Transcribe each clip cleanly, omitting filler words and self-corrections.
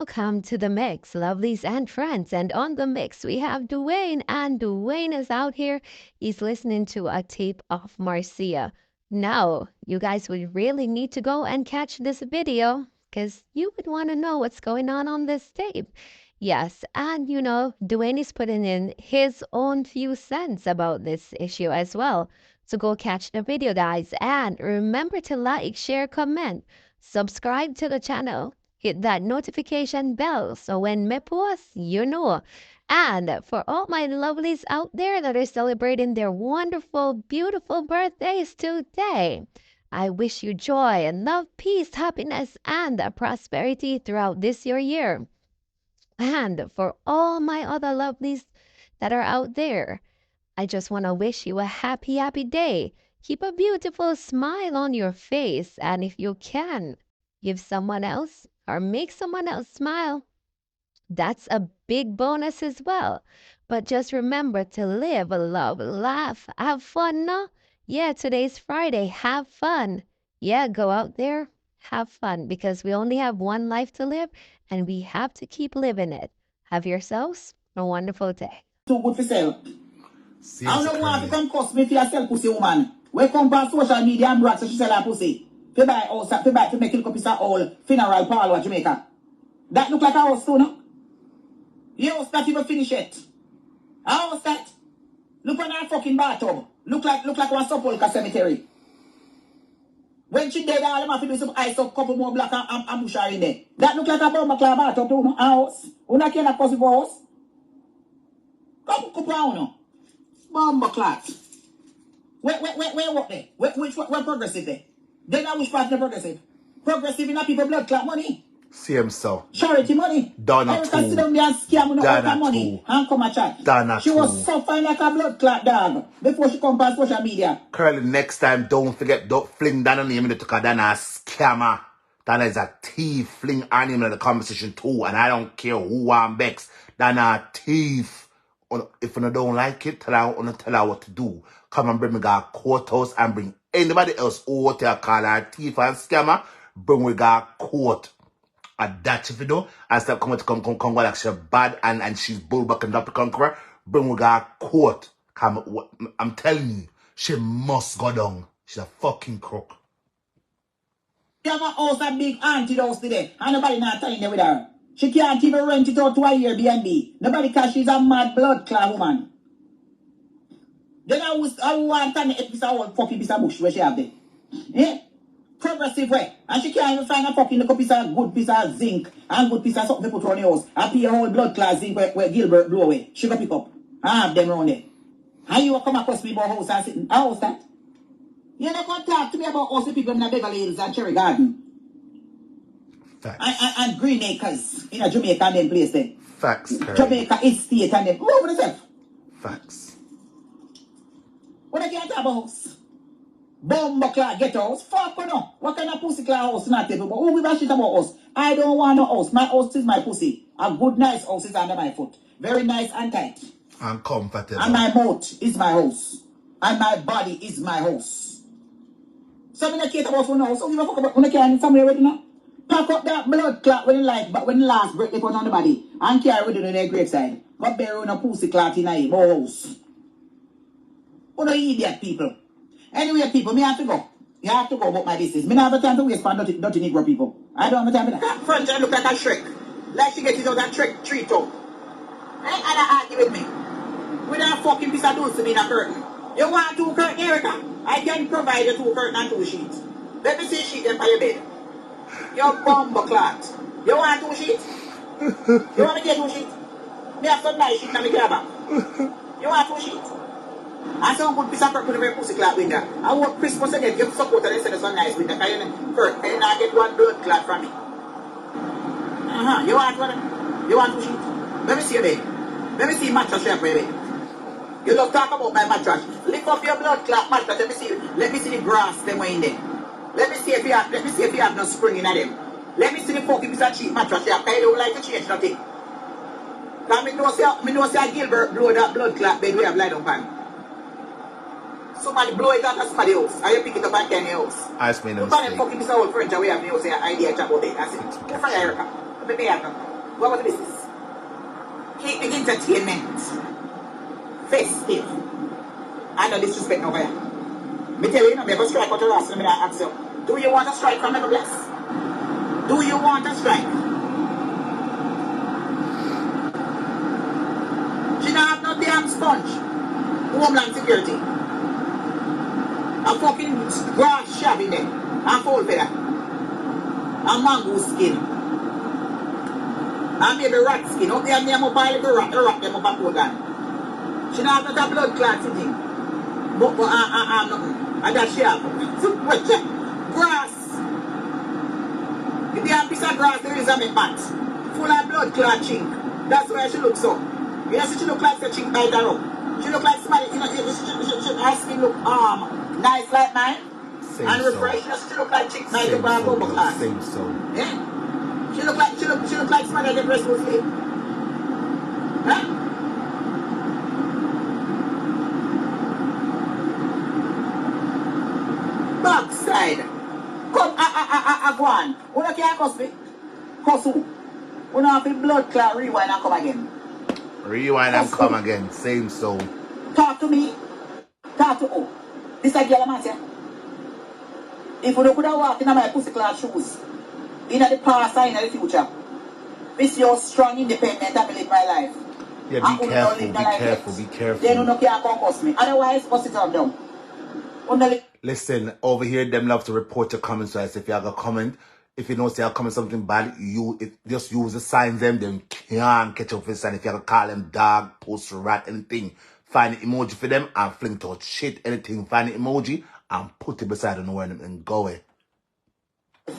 welcome to the mix, lovelies and friends. And on the mix, we have Dwayne, and Dwayne is out here. He's listening to a tape of Marcia. Now, you guys would really need to go and catch this video because you would want to know what's going on this tape. Yes, and Dwayne is putting in his own few cents about this issue as well. So go catch the video, guys. And remember to like, share, comment, subscribe to the channel, hit that notification bell so when me post, you know. And for all my lovelies out there that are celebrating their wonderful, beautiful birthdays today, I wish you joy and love, peace, happiness, and prosperity throughout this your year. And for all my other lovelies that are out there, I just want to wish you a happy, happy day. Keep a beautiful smile on your face. And if you can, give someone else or make someone else smile. That's a big bonus as well. But just remember to live, love, laugh, have fun, no? Yeah, today's Friday. Have fun. Yeah, go out there, have fun because we only have one life to live and we have to keep living it. Have yourselves a wonderful day. Too good for sale. I don't want to come cost me for yourself, pussy woman. We come on social media and brag so she sell her pussy. To buy house, to buy to make it look up his old funeral parlor Jamaica. That look like a house too, no? The house not even finish it. A house that look on her fucking bathtub. Look like one sepulchre cemetery. When she dead, all them have to do some ice up, couple more black and bush in there. That look like a bomber club bathtub too, no? A house. Who not care cause of house? Come on, no? Bomber clock. Where what there? Where progressive there? Then I wish part of progressive. Progressive in a people blood clot money. Same so. Charity money. Donna too. Sit down there and scam with no money and come and chat. Donna she was suffering like a blood clot dog before she come past social media. Curly, next time don't forget, don't fling Donna name in the took Donna a scammer. Donna is a thief. Fling her name in the conversation too. And I don't care who I'm Bex. Donna a thief. If you don't like it, tell her what to do. Come and bring me a courthouse and bring anybody else over to call her thief and scammer. Bring we got court. A that if you do, and start coming to come like she's bad and she's bullbuck and up conqueror. Bring we got court. Come, I'm telling you, she must go down. She's a fucking crook. You have a house, a big auntie house today, and nobody not telling there with her. She can't even rent it out to a Airbnb. Nobody because she's a mad blood clot woman. Then I want to take a piece of old fucking piece of bush where she have there. Yeah? Progressive way. And she can't even find a fucking little piece of good piece of zinc and good piece of something to put on the house. And pay a whole blood clot zinc where Gilbert blew away. She go pick up. I have them around there. And you come across me about house and sitting. A house that? You're not going to talk to me about house people in the Beverly Hills and Cherry Garden. Facts. And Green Acres in a Jamaica and them place there. Facts. Jamaica Estate and them. Go over yourself. Facts. What I can't talk about? Bomber clock get house. Fuck no. What kind of pussy clock house not table? But who give a shit about us? I don't want no house. My house is my pussy. A good nice house is under my foot. Very nice and tight. And comfortable. And my mouth is my house. And my body is my house. So I don't care about one house. So give a fuck about when I can somewhere already now. Pack up that blood clot when you like, but when the last break they put on the body and carry with it in their graveside. But bury on a pussy clot in a house. What are idiot people? Anyway, people, me have to go. You have to go about my business. Me not have time to waste for dirty Negro people. I don't have time for that. Front end look like a Shrek. Like she gets it out that tree top. Ain't gonna argue with me. With that fucking piece of dulce to be in a curtain. You want 2 curtains, Erica? I can provide you 2 curtains and 2 sheets. Let me see sheet them for your bed. You're bomber clot. You want 2 sheets? You want me to get 2 sheets? Me have some nice sheets and me grab back. You want 2 sheets? I saw a good piece of curtain with a very pussy clot window. I want Christmas again, give support and instead of some nice window. Because you not get 1 blood clot from me. You want one? You want 2 sheets? Let me see your bed. Let me see mattress share for your bed. You don't talk about my mattress. Lift up your blood clot mattress. Let me see the grass them way in there. Let me see if you have no spring in them. Let me see the fucking piece of cheap mattress there. I don't like to change nothing. Because me know say Gilbert blow that blood clot bed we have light on pan. Somebody blow it out of somebody else. And you pick it up and carry your house. I just made a mistake. You fucking piece of old furniture we have in the house idea about it. I said, go for Erica. Let me be happy. What about the business? Keep the entertainment festive. I know disrespect over here. Me tell you, I'm going to strike out your ass and I'm going to ask you, do you want to strike from every bless? Do you want to strike? She don't have no damn sponge. Homeland security. A fucking grass shab in there. And foul feather. And mango skin. And maybe rat skin. Up there, I'm going to rat them up a gun. She don't have no blood clot thing. But nothing. And that she have. Grass. The damn piece of grass there is a mat. Full of blood clot chink. That's why she looks so. You know, she look like the chink bite her up. She look like somebody, you know, her skin look nice like mine. Same and refreshed. She look like chink bite up her bubble class. Same so. Yeah. She look like somebody that breast was sleep. Huh? Backside. Come, go on. Who can't cuss me? Cuss who? Who don't have the blood clot rewind and come again? Rewind and come again. Same so. Talk to me. Talk to who? This is a girl, Marcia. If you could have walked in my pussy class shoes, in the past or in the future, this your strong, independent, I live my life. Yeah, be careful, be careful. Then you don't care how cuss me. Otherwise, what's it up down? Listen, over here, them love to report your comments. So if you have a comment, if you know say I comment something bad, just use the signs them can't catch up with. And if you have to call them dog, post, rat, anything, find an emoji for them and fling to shit, anything, find an emoji and put it beside the word and go away. You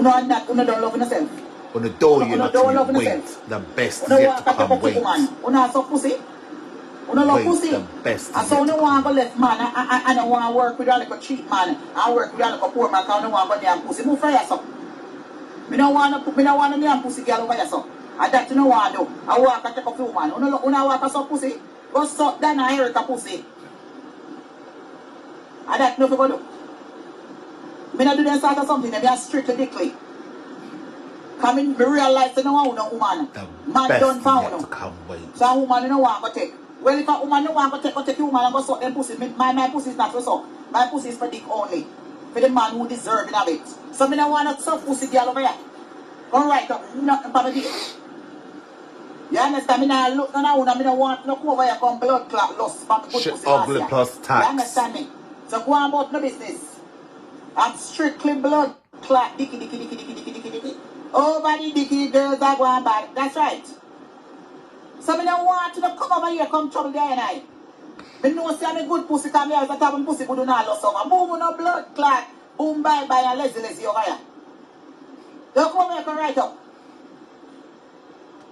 know that you don't love yourself. On the door, you don't love yourself. The best is yet to come. Wait. You know so pussy. You don't love pussy. The best. And so you don't want to go left man. I don't want to work with a little cheap man. I work with a little poor man. I don't want to go near pussy. Move for yourself. I don't want to near pussy girl over yourself. And that you don't want to do. I walk and take a few man. You don't walk and suck pussy. Go suck down and Erica pussy. And that nothing to do. I don't do them sort of something. They are strictly dickly. Coming, me realize that no one no woman. Man don't found no. So a woman you don't want to take. Well, if a woman don't want to take a woman and go suck them pussy. My pussy is not for suck. My pussy is for dick only. For the man who deserves it. So I don't want to suck pussy girl over here. Go right up. Nothing for the dick. You understand? I don't want no come over here come blood clot lost from good shit pussy. Ugly plus tax. You understand me? So go on about no business. I'm strictly blood clot dicky. Over the dicky girls are going bad. That's right. So I don't want to come over here, come trouble there and I. I know say I'm a good pussy come here, so I have pussy good not lost over. Boom, no blood clot. Boom, bye and lazy over here. Don't come here, come right up.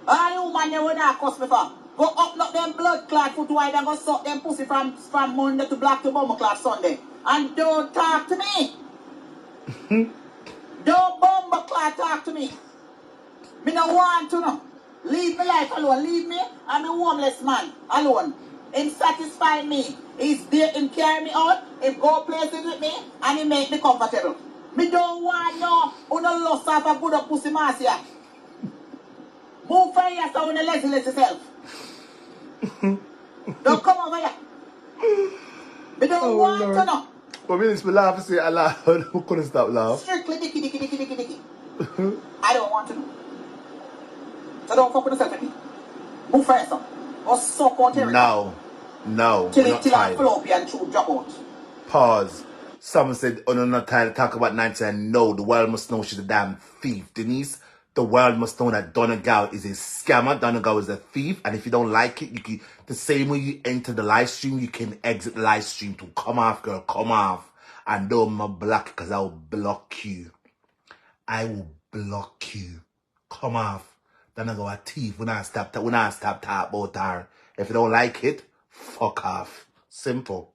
All you man they would not cost me for. Go up not them blood clot foot wide and go suck them pussy from Monday to black to bummer clot Sunday. And don't talk to me. Don't bumper clot talk to me. Me no want to know. Leave me life alone. Leave me. I'm a homeless man alone. Him satisfy me. He's there. Him carry me out. Him go places with me. And he make me comfortable. Me don't want no. Who no lost off a good up pussy Marcia. Move for here so you lazy yourself. Don't come over here. Me don't want to know. But me just laugh and say aloud. Who couldn't stop laughing? Strictly dicky. I don't want to know. So don't fuck with yourself with me. Move for yourself. Or suck out here. No. Till I flow up and chew drop out. Pause. Someone said, oh, no, not time to talk about 99. No, the world must know she's a damn thief. Denise, the world must know that Donegal is a scammer. Donegal is a thief. And if you don't like it, you can, the same way you enter the live stream, you can exit the live stream to come off, girl. Come off. And don't block because I will block you. I will block you. Come off. Donegal a thief. When I stop talking about her. If you don't like it, fuck off. Simple.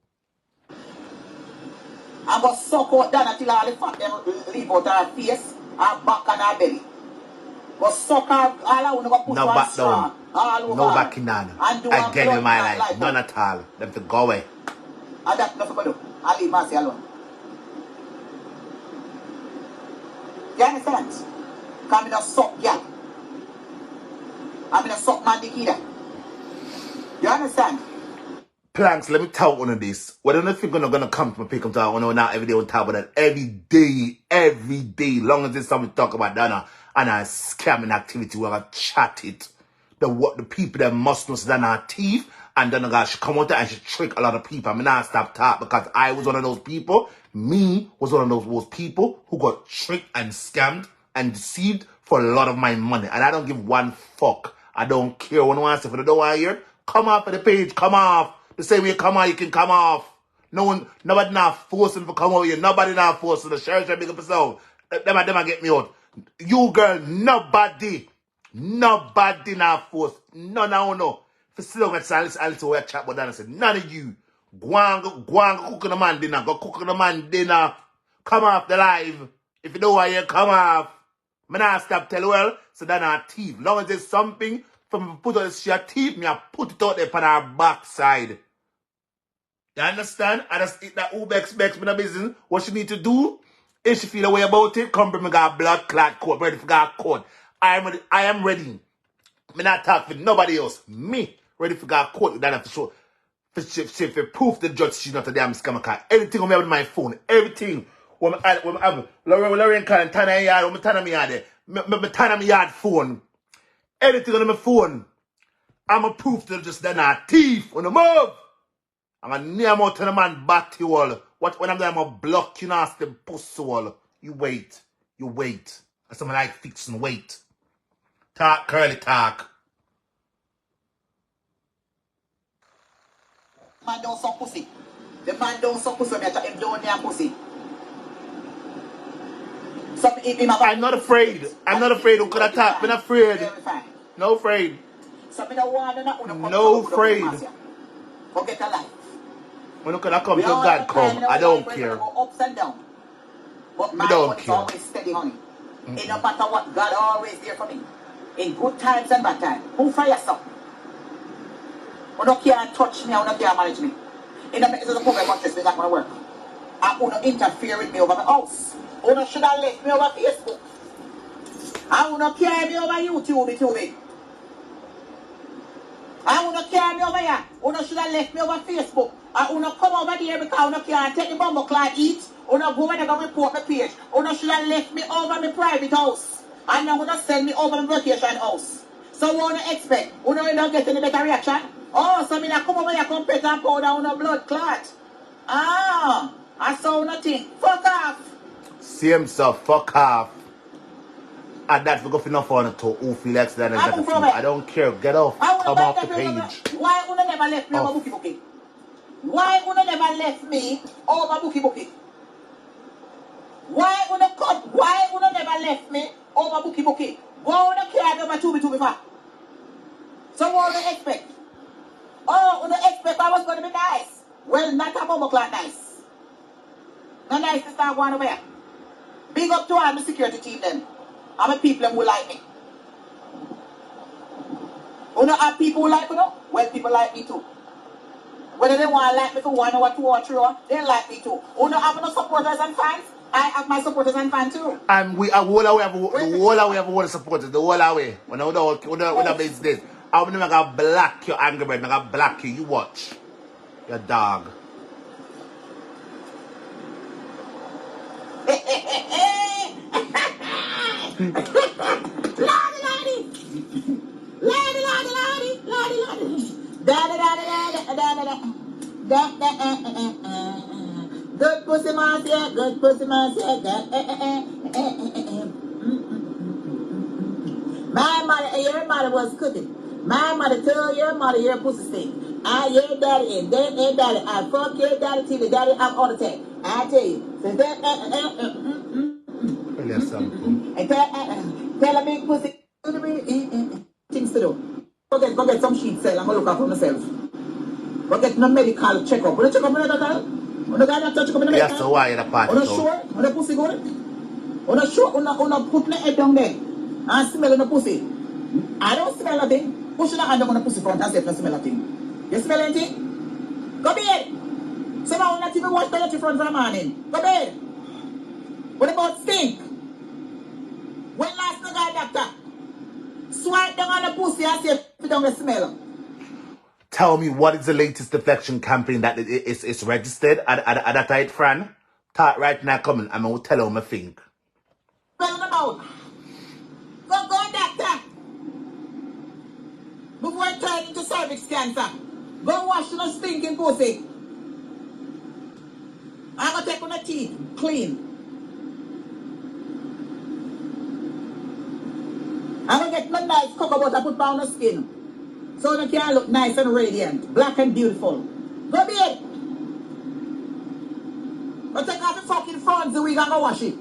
I'm going to suck out down until all the fat them leave out her face, her back and her belly. But suck her, all I want to go put no her back strong. down. All over No backing down. Again in my life. Like none at all. Them to go away. And that's nothing to do. I'll leave Marcia alone. You understand? Come in a suck, yeah. I'm in a suck man dick either. You understand? Planks, let me tell one of this. Whether or not you're gonna come to my pick up town, or not every day on top of that. Every day, long as there's something to talk about Dana and a scamming activity, we're gonna chat it. The people that must know that are thief, and then she come out there and she trick a lot of people. I mean, I stop talking because I was one of those people. Me was one of those people who got tricked and scammed and deceived for a lot of my money. And I don't give one fuck. I don't care when I say for the door I hear, come off of the page, come off. The same way you come on, you can come off. Nobody not forcing to come over here. Nobody not forcing. The sheriff try to make up a sound. Them get me out. You girl, nobody not forced. No. If you sit down and listen to chat about that and say, none of you. Go on, cook the man dinner. Go cook the man dinner. Come off the live. If you don't want you, come off. Me not stop tell well, so that not thief. Long as there's something from put on the thief, me I put it out there on our backside. You understand? I just eat that Ubex me no business. What she need to do, if she feel a way about it, come bring me got blood clot court, ready for God court. I am ready. Me not talk with nobody else. Me ready for God court. That have to show. For proof the judge she's not a damn scammer card. Anything on me with my phone. Everything. When I have Lorraine can turn a yard, when I turn a yard, me turn a yard phone. Anything on my phone. I'm a proof to just that a thief on the move. I'm a near out to the man back to wall. What when I'm there, I'm a block you ask the pussy wall. You wait. That's something like fixing wait. Talk curly talk. Man don't suck pussy. The man don't suck pussy. Me him don't near pussy. I'm not afraid. Who could attack? I'm not afraid. No afraid. No afraid. Forget a life. When you could come to God come, I don't care. Ups and downs. But my don't heart is care. always steady, honey. It no matter what, God always there for me. In good times and bad times. Who for yourself? You don't care touch me, you don't care manage me. In the midst of the problem, what this is not going to work. And you don't interfere with me over my house. You don't should have left me over Facebook. And you don't carry me over YouTube. And you don't carry me over here. You don't should have left me over Facebook. And you don't come over there because you don't care and take the bumble cloth eat. You don't go over there and report my page. You don't should have left me over my private house. And now you don't send me over my vacation house. So what do you expect? You don't get any better reaction? Oh, so me not come over here come pet and powder on a blood clot. Ah, I saw nothing. Fuck off. Same stuff, fuck off. And that's because enough on it to who feel accident I don't care. Get off. Come off the page. Why you never left me over bookie? Why you never left me over bookie? Why you never left me over bookie? Why you not care over 2 before? So what do you expect? Oh, you don't expect I was going to be nice. Well, not a bumble clock nice. Not nice to start going over here. Big up to all the security team then. I'm a people who like me. You know have people who like you know? Well, people like me too. Whether they want to like me for 1 or 2 or 3 or they like me too. You know have no supporters and fans? I have my supporters and fans too. And we are all have one supporters, the whole away. When I business. I'm never gonna black your angry bird, I'm gonna black you. You watch. Your dog. Good pussy Marcia, good pussy Marcia. My mother, your mother was cooking. My mother told your mother your pussy stink. I your daddy and then and daddy. I fuck your daddy till the daddy have all the time. I tell you. So that and tell a big pussy things to do. Go get some sheets sell. I'm gonna look out for myself. Go get no medical checkup. Will you check up on that? On the guy that touch up in the medical. Yes, so why in the party? On the sure? On the pussy good? On the sure? On the put my head down there and smell the pussy. I don't smell nothing. Push your hand on the pussy front and say if you smell nothing. You smell anything? Go bed. So now not even wash the front for the morning. Go bed. What about stink? When last night guy doctor. Swipe down on the pussy and see if it don't smell. Tell me, what is the latest deflection campaign that is registered at that right, Fran? Talk right now, coming. I'm going to tell you what I think. Spell them out. Go, doctor. Before it turns into cervix cancer. Go wash your stinking pussy. I'm going to take on the teeth clean. I'm going to get my nice cocoa butter put on the skin. So they can look nice and radiant. Black and beautiful. Go be it. But take off the fucking front so we gonna wash it.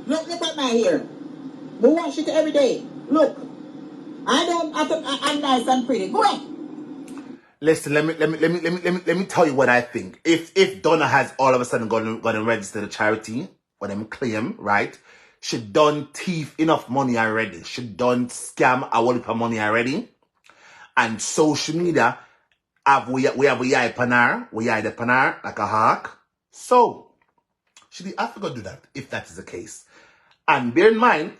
Look at my hair. We wash it every day. Look. I'm nice and pretty. Go ahead. Listen, let me tell you what I think. If Donna has all of a sudden gone and registered a charity, what them claim, right? She done thief enough money already. She done scam a whole heap of money already. And social media we have a eye panar, we eye the panar like a hawk. So she I forgot to do that if that is the case. And bear in mind,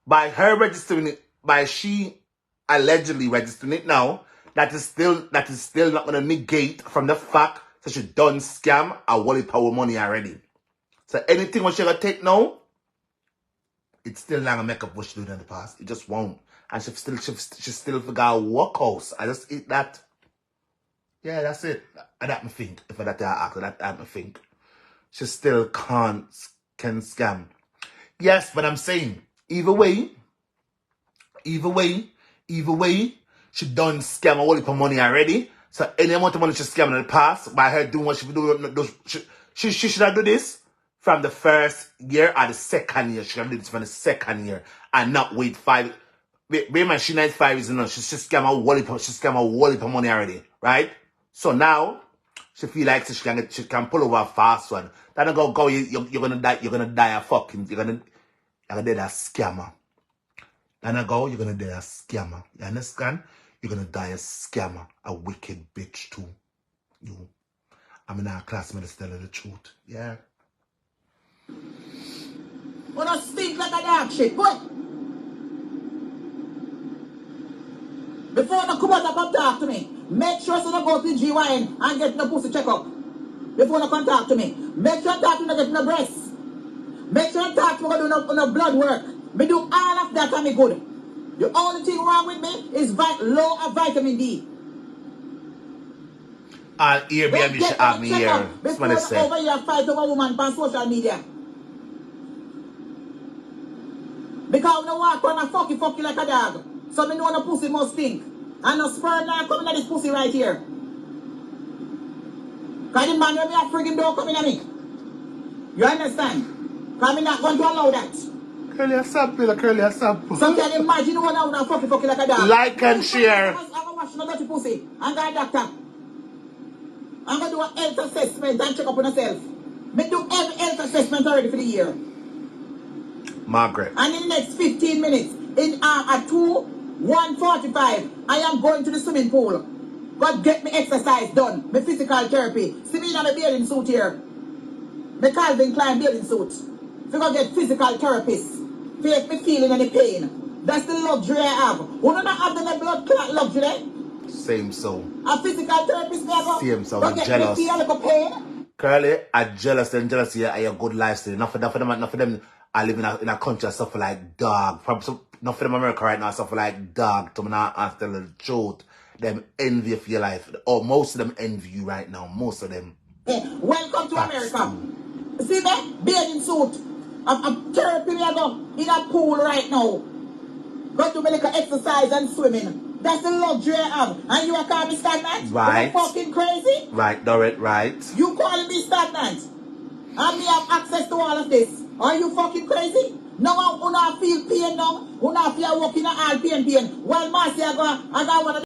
by her registering it, by she allegedly registering it now, that is still not gonna negate from the fact that she done scam a whole heap of money already. So anything what she gonna take now, it's still not gonna make up what she did in the past. It just won't. And she still forgot a workhouse. I just eat that. Yeah, that's it. That me think. If that after that me think. She still can scam. Yes, but I'm saying, either way, she done scam a whole heap of money already. So any amount of money she scammed in the past, by her doing what she do, she should have do this from the first year or the second year. She should have do this from the second year and not wait 5. Remember, she not 5 years enough. She scam a whole heap of money already, right? So now she feel like she can pull over a fast one. Then go you're gonna die. You're gonna die a fucking. You're gonna die a scammer. Then you're gonna die a scammer. You understand? You're gonna die a scammer, a wicked bitch too. You. I'm in our classmate to tell her the truth. Yeah. Wanna stink like a dog shit, boy. Before you come out and talk to me, make sure you don't go to GYN and get no pussy checkup. Before you come talk to me, make sure you talk to me get no breasts. Make sure you talk to me do no blood work. Me do all of that and me good. The only thing wrong with me is low of vitamin D. I'll Airbnb should have me here. That's what I Before said. over here fight over woman on social media. Because no walk on a fucky like a dog. So me know the pussy must stink. And no sperm now coming at this pussy right here. Because the man when me a friggin' don't come in at me. You understand? Because I'm not going to allow that. Curly a sample. So can you imagine one out and fucky like a dog. Like and share. I'm going to wash no dirty pussy. I'm going to doctor. I'm going to do a health assessment and check up on myself. Me do every health assessment already for the year. Margaret. And in the next 15 minutes, at 1:45, I am going to the swimming pool. God get me exercise done. My physical therapy. See me in a bathing suit here. My Calvin Klein bathing suit. So go get physical therapist. If me feeling any pain. That's the luxury I have. Who do not have the blood clot luxury? Same so. A physical therapist me go. Same so. I'm jealous. Me feel like pain. Curly, I'm jealous and jealous here are your good lifestyle. Not for them I live in a country that suffer like dog. Not for them America right now suffer like dog. To me now answer the truth. Them envy for your life. Or most of them envy you right now. Most of them. Yeah. Welcome to America. See that? Bathing suit. I'm therapy me I go in a pool right now. Go to make exercise and swimming. That's the luxury I have. And you are calling me stagnant? Right. You fucking crazy? Right, Dorrit, right. You calling me stagnant? And me have access to all of this. Are you fucking crazy? No, I feel pain now. I feel walking a hard pain. While Marcia I got one of